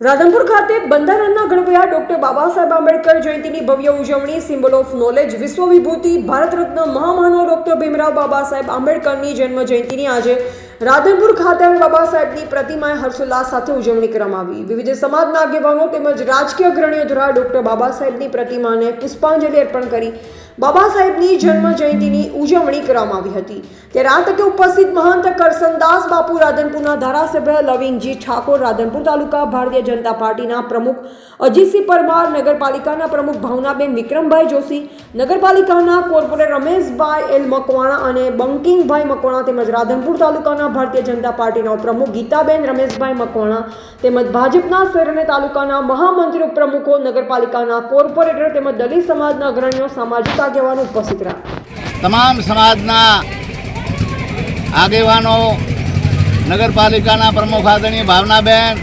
રાધનપુર ખાતે બંધારણના ઘડવૈયા ડોક્ટર બાબા સાહેબ આંબેડકર જયંતિની ભવ્ય ઉજવણી સિમ્બોલ ઓફ નોલેજ વિશ્વ વિભૂતિ ભારત રત્ન મહામાનવ ડોક્ટર ભીમરાવ બાબા સાહેબ આંબેડકરની જન્મ જયંતિની આજે રાધનપુર ખાતે બાબા સાહેબની પ્રતિમાએ હર્ષોલ્લાસ સાથે ઉજવણી કરવામાં આવી। વિવિધ સમાજના આગેવાનો તેમજ રાજકીય અગ્રણીઓ દ્વારા ડોક્ટર બાબા સાહેબની પ્રતિમાને પુષ્પાંજલિ અર્પણ કરી બાબા સાહેબની જન્મ જયંતિની ઉજવણી કરવામાં આવી હતી। ત્યારે આ તકે ઉપસ્થિત મહંત કરસનદાસ બાપુ, રાધનપુરના ધારાસભ્ય લવિંગજી ઠાકોર, રાધનપુર તાલુકા ભારતીય જનતા પાર્ટીના પ્રમુખ અજીતસિંહ પરમાર, નગરપાલિકાના પ્રમુખ ભાવનાબેન વિક્રમભાઈ જોશી, નગરપાલિકાના કોર્પોરેટર રમેશભાઈ એલ મકવાણા અને બંકિંગભાઈ મકવાણા તેમજ રાધનપુર તાલુકાના ભારતીય જનતા પાર્ટીના પ્રમુખ ગીતાબેન રમેશભાઈ મકવાણા તેમજ ભાજપના શહેર અને તાલુકાના મહામંત્રી ઉપપ્રમુખો, નગરપાલિકાના કોર્પોરેટર તેમજ દલિત સમાજના અગ્રણીઓ, સામાજિક આગેવાનો ઉપસ્થિત રહ્યા। તમામ સમાજના આગેવાનો, નગરપાલિકાના પ્રમુખ આદરણીય ભાવનાબેન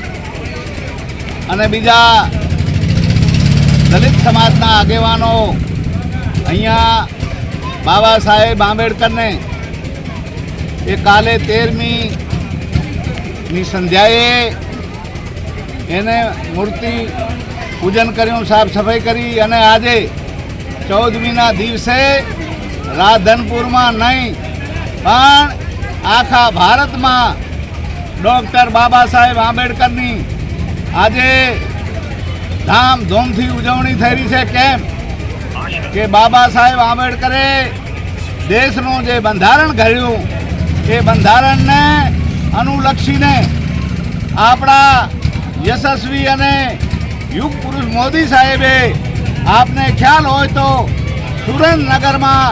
અને બીજા દલિત સમાજના આગેવાનો અહીંયા બાબા સાહેબ આંબેડકરને એ કાલે 13મી સંધ્યાએ એને મૂર્તિ પૂજન કર્યું, સાફ સફાઈ કરી અને આજે 14મીના દિવસે રાધનપુરમાં નહીં પણ આખા ભારતમાં ડૉક્ટર બાબા સાહેબ આંબેડકરની આજે ધામધૂમથી ઉજવણી થઈ રહી છે। કેમ કે બાબા સાહેબ આંબેડકરે દેશનું જે બંધારણ ઘડ્યું એ બંધારણને અનુલક્ષીને આપણા યશસ્વી અને યુગ પુરુષ મોદી સાહેબે, આપને ખ્યાલ હોય તો સુરેન્દ્રનગરમાં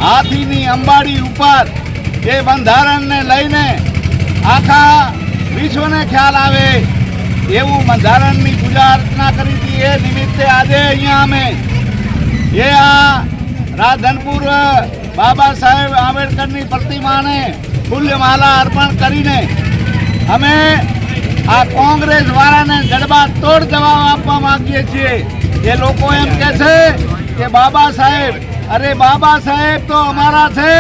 હાથીની અંબાડી ઉપર એ બંધારણને લઈને આખા વિશ્વને ખ્યાલ આવે એવું બંધારણની પૂજા અર્ચના કરી હતી। એ નિમિત્તે આજે અહીંયા અમે આ રાધનપુર બાબા સાહેબ આંબેડકરની પ્રતિમાને ફૂલમાલા અર્પણ કરીને અમે આ કોંગ્રેસવાળાને જડબાતોડ જવાબ આપવા માંગીએ છીએ। એ લોકો એમ કહે છે કે બાબા સાહેબ, અરે બાબા સાહેબ તો અમારા છે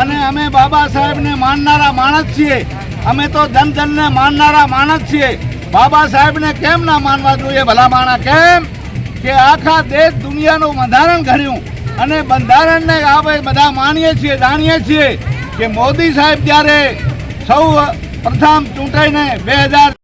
અને અમે બાબા સાહેબને માનનારા માણસ છીએ। અમે તો જનજનને માનનારા માણસ છીએ। બાબા સાહેબને કેમ ના માનવા જોઈએ ભલા માણા? કેમ કે આખા દેશ દુનિયાનું બંધારણ ઘડ્યું અને બંધારણને આપણે બધા માનીએ છીએ, જાણીએ છીએ કે મોદી સાહેબ જ્યારે સૌ પ્રથમ ચૂંટાઈને 2000